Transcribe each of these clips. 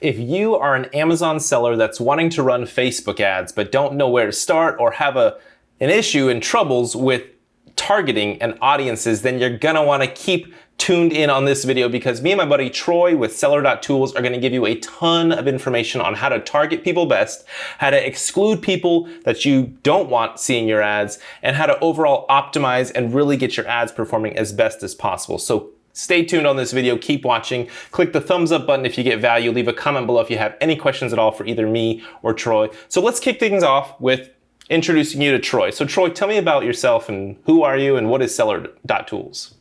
If you are an Amazon seller that's wanting to run Facebook ads but don't know where to start or have an issue and troubles with targeting and audiences, then you're gonna wanna keep tuned in on this video because me and my buddy Troy with Seller.tools are gonna give you a ton of information on how to target people best, how to exclude people that you don't want seeing your ads, and how to overall optimize and really get your ads performing as best as possible. So stay tuned on this video, keep watching, click the thumbs up button if you get value, leave a comment below if you have any questions at all for either me or Troy. So let's kick things off with introducing you to Troy. So Troy, tell me about yourself and who are you and what is Seller.tools?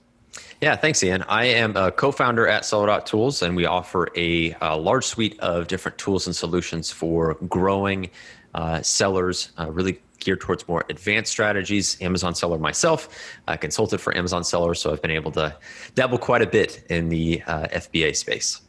Yeah, thanks, Ian. I am a co-founder at Seller.tools, and we offer a large suite of different tools and solutions for growing sellers, really geared towards more advanced strategies. Amazon seller myself, I consulted for Amazon sellers, so I've been able to dabble quite a bit in the FBA space.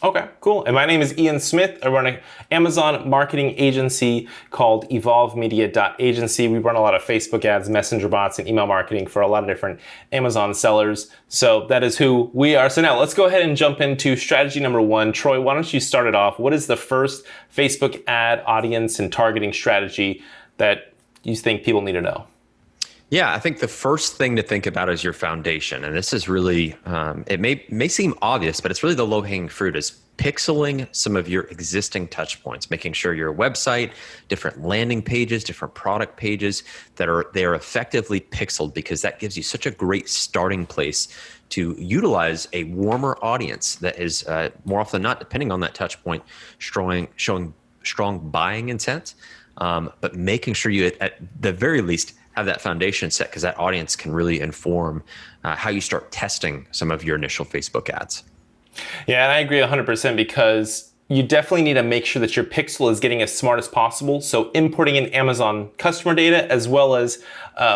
Okay, cool. And my name is Ian Smith. I run an Amazon marketing agency called evolvemedia.agency. We run a lot of Facebook ads, messenger bots, and email marketing for a lot of different Amazon sellers. So that is who we are. So now let's go ahead and jump into strategy number one. Troy, why don't you start it off? What is the first Facebook ad audience and targeting strategy that you think people need to know? Yeah, I think the first thing to think about is your foundation. And this is really, it may seem obvious, but it's really the low-hanging fruit is pixeling some of your existing touch points, making sure your website, different landing pages, different product pages they are effectively pixeled, because that gives you such a great starting place to utilize a warmer audience that is more often than not, depending on that touch point, showing strong buying intent, but making sure you at the very least have that foundation set, because that audience can really inform how you start testing some of your initial Facebook ads. Yeah, and I agree 100% because you definitely need to make sure that your pixel is getting as smart as possible. So importing in Amazon customer data, as well as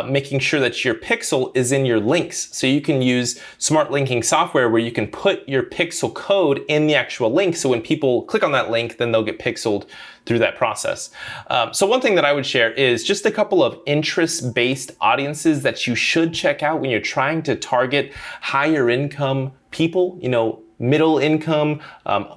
making sure that your pixel is in your links. So you can use smart linking software where you can put your pixel code in the actual link. So when people click on that link, then they'll get pixeled through that process. So one thing that I would share is just a couple of interest-based audiences that you should check out when you're trying to target higher income people, middle income,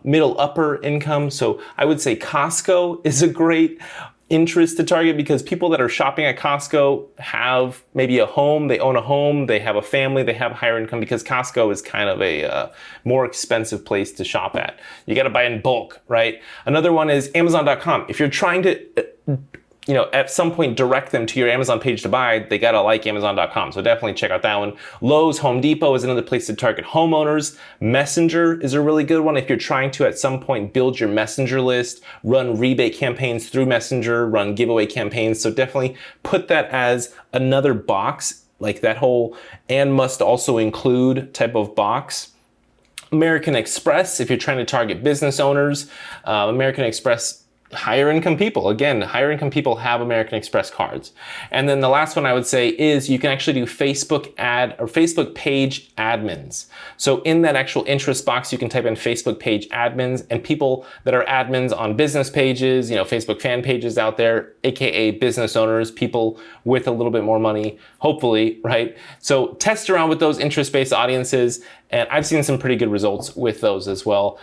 middle upper income. So I would say Costco is a great interest to target, because people that are shopping at Costco have maybe a home, they own a home, they have a family, they have higher income, because Costco is kind of a more expensive place to shop at. You got to buy in bulk, right? Another one is Amazon.com. If you're trying to at some point direct them to your Amazon page to buy, they gotta like Amazon.com. So definitely check out that one. Lowe's, Home Depot is another place to target homeowners. Messenger is a really good one if you're trying to at some point build your Messenger list, run rebate campaigns through Messenger, run giveaway campaigns. So definitely put that as another box, like that whole and must also include type of box. American Express, if you're trying to target business owners, American Express, higher income people. Again, higher income people have American Express cards. And then the last one I would say is you can actually do Facebook ad or Facebook page admins. So in that actual interest box, you can type in Facebook page admins, and people that are admins on business pages, Facebook fan pages out there, AKA business owners, people with a little bit more money, hopefully, right? So test around with those interest-based audiences, and I've seen some pretty good results with those as well.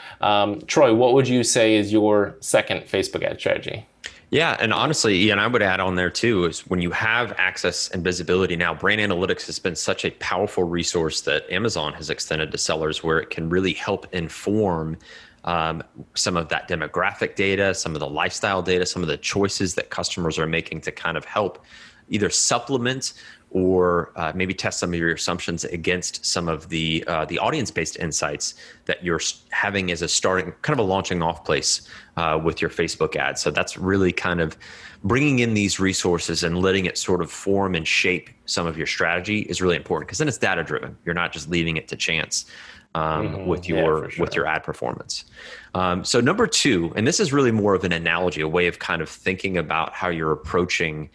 Troy, what would you say is your second Facebook ad strategy? Yeah, and honestly, Ian, I would add on there too, is when you have access and visibility now, brand analytics has been such a powerful resource that Amazon has extended to sellers, where it can really help inform some of that demographic data, some of the lifestyle data, some of the choices that customers are making to kind of help either supplement or maybe test some of your assumptions against some of the audience-based insights that you're having as a starting, kind of a launching off place with your Facebook ads. So that's really kind of bringing in these resources and letting it sort of form and shape some of your strategy is really important, because then it's data-driven. You're not just leaving it to chance with your ad performance. So number two, and this is really more of an analogy, a way of kind of thinking about how you're approaching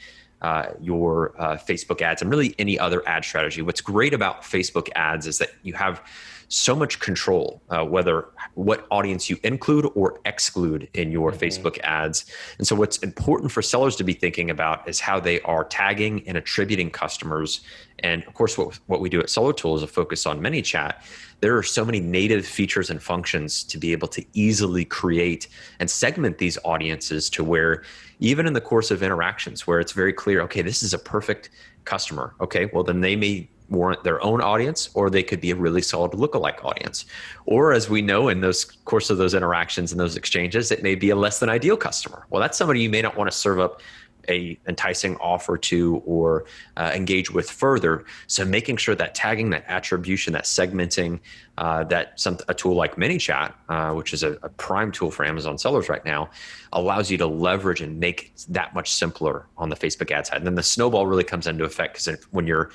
your Facebook ads and really any other ad strategy. What's great about Facebook ads is that you have so much control, whether what audience you include or exclude in your Facebook ads. And so what's important for sellers to be thinking about is how they are tagging and attributing customers. And of course, what we do at Seller Tool is a focus on ManyChat. There are so many native features and functions to be able to easily create and segment these audiences to where even in the course of interactions where it's very clear, okay, this is a perfect customer. Okay, well, then they may warrant their own audience, or they could be a really solid lookalike audience. Or as we know in those course of those interactions and those exchanges, it may be a less than ideal customer. Well, that's somebody you may not want to serve up a enticing offer to or engage with further. So making sure that tagging, that attribution, that segmenting, a tool like ManyChat, which is a prime tool for Amazon sellers right now, allows you to leverage and make it that much simpler on the Facebook ad side. And then the snowball really comes into effect because when you're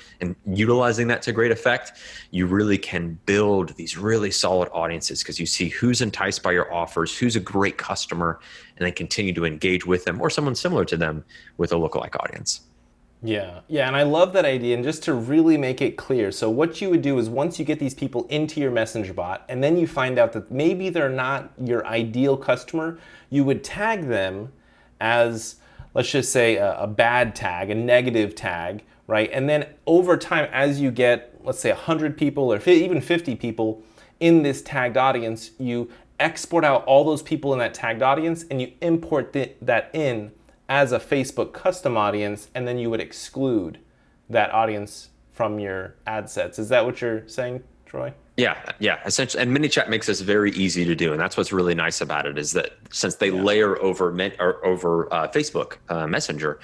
utilizing that to great effect, you really can build these really solid audiences because you see who's enticed by your offers, who's a great customer, and then continue to engage with them or someone similar to them with a lookalike audience. Yeah, and I love that idea. And just to really make it clear, so what you would do is once you get these people into your messenger bot and then you find out that maybe they're not your ideal customer, you would tag them as, let's just say, a bad tag, a negative tag, right? And then over time, as you get, let's say, 100 people or even 50 people in this tagged audience, you export out all those people in that tagged audience and you import that in as a Facebook custom audience, and then you would exclude that audience from your ad sets. Is that what you're saying, Troy? Yeah, essentially. And ManyChat makes this very easy to do. And that's what's really nice about it is that since they layer over Facebook Messenger,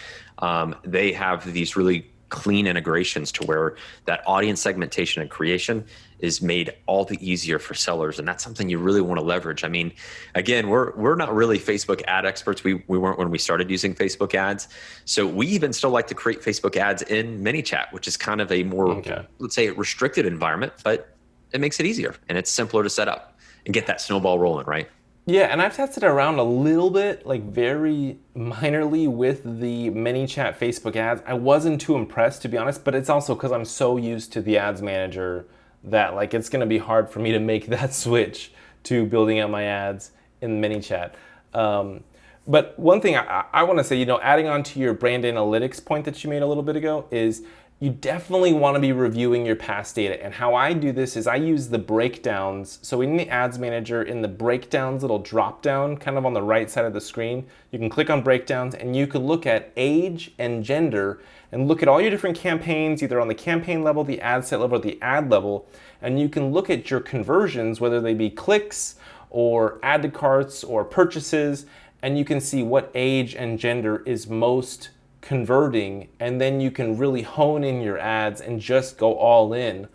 they have these really clean integrations to where that audience segmentation and creation is made all the easier for sellers. And that's something you really want to leverage. I mean, again, we're not really Facebook ad experts. We weren't when we started using Facebook ads. So we even still like to create Facebook ads in ManyChat, which is kind of a more, let's say, restricted environment, but it makes it easier and it's simpler to set up and get that snowball rolling, right? Yeah, and I've tested around a little bit, like very minorly with the ManyChat Facebook ads. I wasn't too impressed, to be honest, but it's also because I'm so used to the ads manager that like it's gonna be hard for me to make that switch to building out my ads in ManyChat. But one thing I wanna say, adding on to your brand analytics point that you made a little bit ago is you definitely want to be reviewing your past data. And how I do this is I use the breakdowns. So in the ads manager, in the breakdowns little drop down kind of on the right side of the screen, you can click on breakdowns and you can look at age and gender and look at all your different campaigns, either on the campaign level, the ad set level, or the ad level. And you can look at your conversions, whether they be clicks or add to carts or purchases, and you can see what age and gender is most converting, and then you can really hone in your ads and just go all in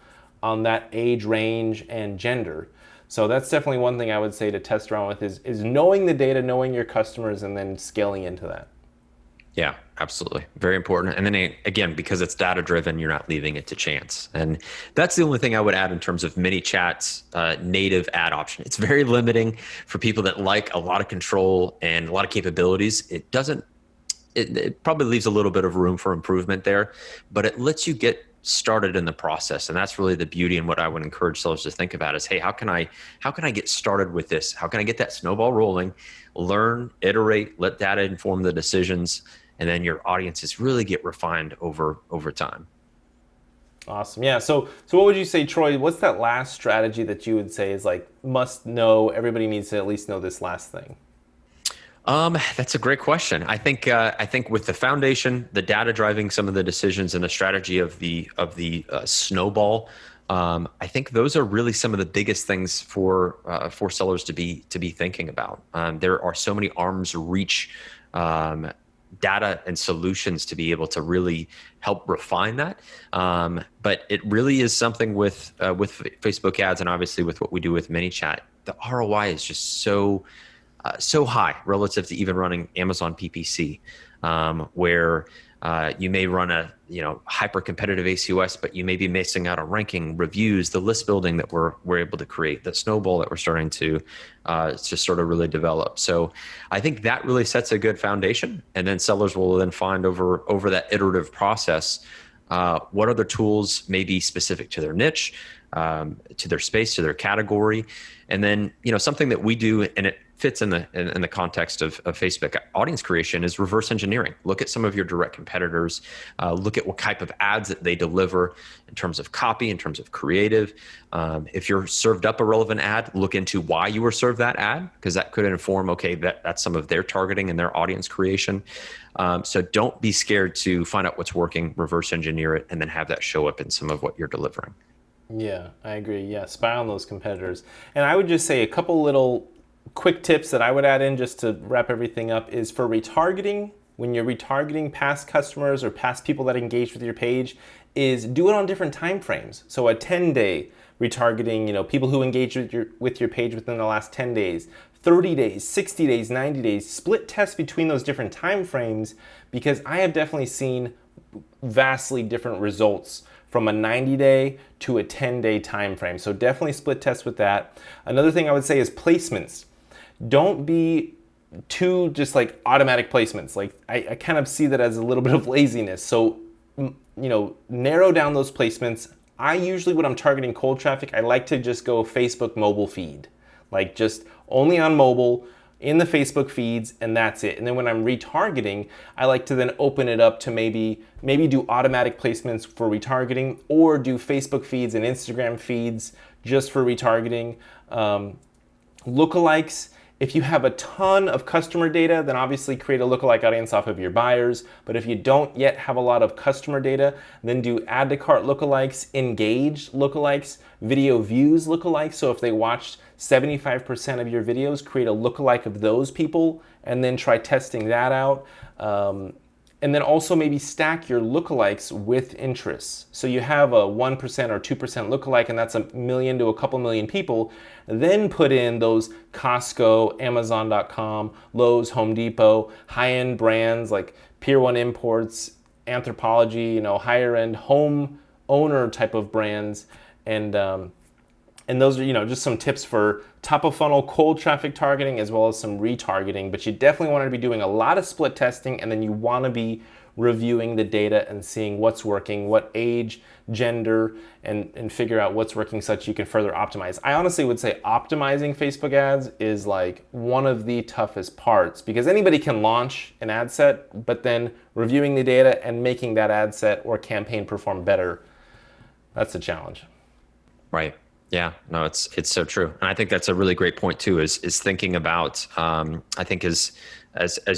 on that age range and gender. So that's definitely one thing I would say to test around with is knowing the data, knowing your customers, and then scaling into that. Yeah, absolutely. Very important. And then again, because it's data driven, you're not leaving it to chance. And that's the only thing I would add in terms of ManyChat's native ad option. It's very limiting for people that like a lot of control and a lot of capabilities. It probably leaves a little bit of room for improvement there, but it lets you get started in the process. And that's really the beauty and what I would encourage sellers to think about is, hey, how can I get started with this? How can I get that snowball rolling, learn, iterate, let data inform the decisions, and then your audiences really get refined over time. Awesome. Yeah. So what would you say, Troy, what's that last strategy that you would say is like must know, everybody needs to at least know this last thing? That's a great question. I think with the foundation, the data driving some of the decisions and the strategy of the snowball, I think those are really some of the biggest things for sellers to be thinking about. There are so many arms reach data and solutions to be able to really help refine that. But it really is something with Facebook ads and obviously with what we do with ManyChat, the ROI is just so high relative to even running Amazon PPC, where you may run a hyper competitive ACOS, but you may be missing out on ranking, reviews, the list building that we're able to create, the snowball that we're starting to sort of really develop. So I think that really sets a good foundation, and then sellers will then find over that iterative process what other tools may be specific to their niche, to their space, to their category. And then, something that we do, and it fits in the context of Facebook audience creation, is reverse engineering. Look at some of your direct competitors, look at what type of ads that they deliver in terms of copy, in terms of creative. If you're served up a relevant ad, look into why you were served that ad, because that could inform, okay, that's some of their targeting and their audience creation. So don't be scared to find out what's working, reverse engineer it, and then have that show up in some of what you're delivering. Yeah, I agree. Yeah, spy on those competitors. And I would just say a couple little quick tips that I would add in just to wrap everything up is for retargeting. When you're retargeting past customers or past people that engage with your page, is do it on different time frames. So a 10-day retargeting, people who engage with your page within the last 10 days, 30 days, 60 days, 90 days, split test between those different time frames, because I have definitely seen vastly different results from a 90-day to a 10-day time frame. So definitely split test with that. Another thing I would say is placements. Don't be too just like automatic placements. Like I kind of see that as a little bit of laziness. So, narrow down those placements. I usually, when I'm targeting cold traffic, I like to just go Facebook mobile feed. Like just only on mobile, in the Facebook feeds, and that's it. And then when I'm retargeting, I like to then open it up to maybe do automatic placements for retargeting, or do Facebook feeds and Instagram feeds just for retargeting. Lookalikes. If you have a ton of customer data, then obviously create a lookalike audience off of your buyers. But if you don't yet have a lot of customer data, then do add to cart lookalikes, engaged lookalikes, video views lookalikes. So if they watched 75% of your videos, create a lookalike of those people and then try testing that out. And then also maybe stack your lookalikes with interests. So you have a 1% or 2% lookalike, and that's 1 million to a couple million people. Then put in those Costco, Amazon.com, Lowe's, Home Depot, high-end brands like Pier 1 Imports, Anthropology, higher end home owner type of brands. And those are, just some tips for top of funnel cold traffic targeting, as well as some retargeting. But you definitely want to be doing a lot of split testing, and then you want to be reviewing the data and seeing what's working, what age, gender, and figure out what's working such you can further optimize. I honestly would say optimizing Facebook ads is like one of the toughest parts, because anybody can launch an ad set, but then reviewing the data and making that ad set or campaign perform better, that's the challenge. Right. Yeah, no, it's so true. And I think that's a really great point too, is thinking about, I think as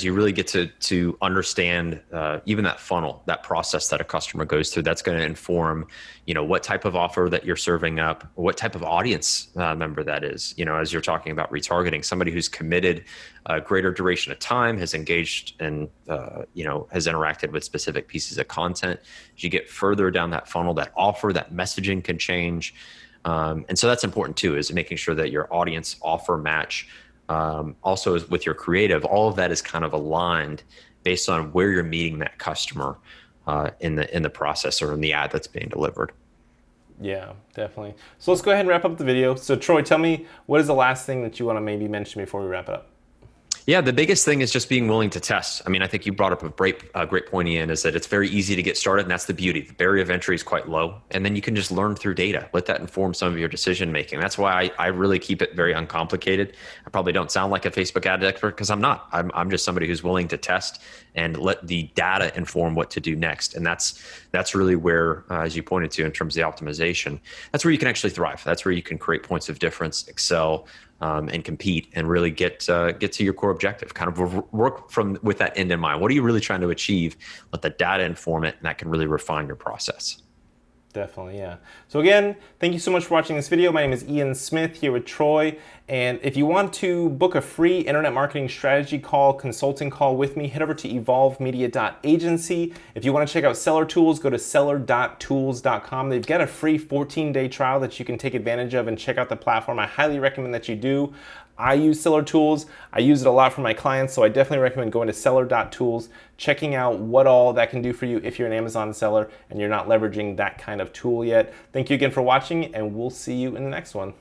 you really get to understand even that funnel, that process that a customer goes through, that's going to inform, what type of offer that you're serving up, what type of audience member that is. As you're talking about retargeting, somebody who's committed a greater duration of time, has engaged and, has interacted with specific pieces of content. As you get further down that funnel, that offer, that messaging can change. And so that's important too, is making sure that your audience offer match also with your creative. All of that is kind of aligned based on where you're meeting that customer in the process or in the ad that's being delivered. Yeah, definitely. So let's go ahead and wrap up the video. So Troy, tell me, what is the last thing that you want to maybe mention before we wrap it up? Yeah, the biggest thing is just being willing to test. I mean, I think you brought up a great point, Ian, is that it's very easy to get started, and that's the beauty. The barrier of entry is quite low, and then you can just learn through data. Let that inform some of your decision making. That's why I really keep it very uncomplicated. I probably don't sound like a Facebook ad expert because I'm not. I'm just somebody who's willing to test and let the data inform what to do next. And that's really where, as you pointed to in terms of the optimization, that's where you can actually thrive. That's where you can create points of difference, excel, and compete, and really get to your core objective. Kind of work with that end in mind. What are you really trying to achieve? Let the data inform it, and that can really refine your process. Definitely, yeah. So again, thank you so much for watching this video. My name is Ian Smith here with Troy. And if you want to book a free internet marketing strategy call, consulting call with me, head over to evolvemedia.agency. If you want to check out Seller Tools, go to seller.tools.com. They've got a free 14-day trial that you can take advantage of and check out the platform. I highly recommend that you do. I use Seller Tools. I use it a lot for my clients, so I definitely recommend going to seller.tools, checking out what all that can do for you if you're an Amazon seller and you're not leveraging that kind of tool yet. Thank you again for watching, and we'll see you in the next one.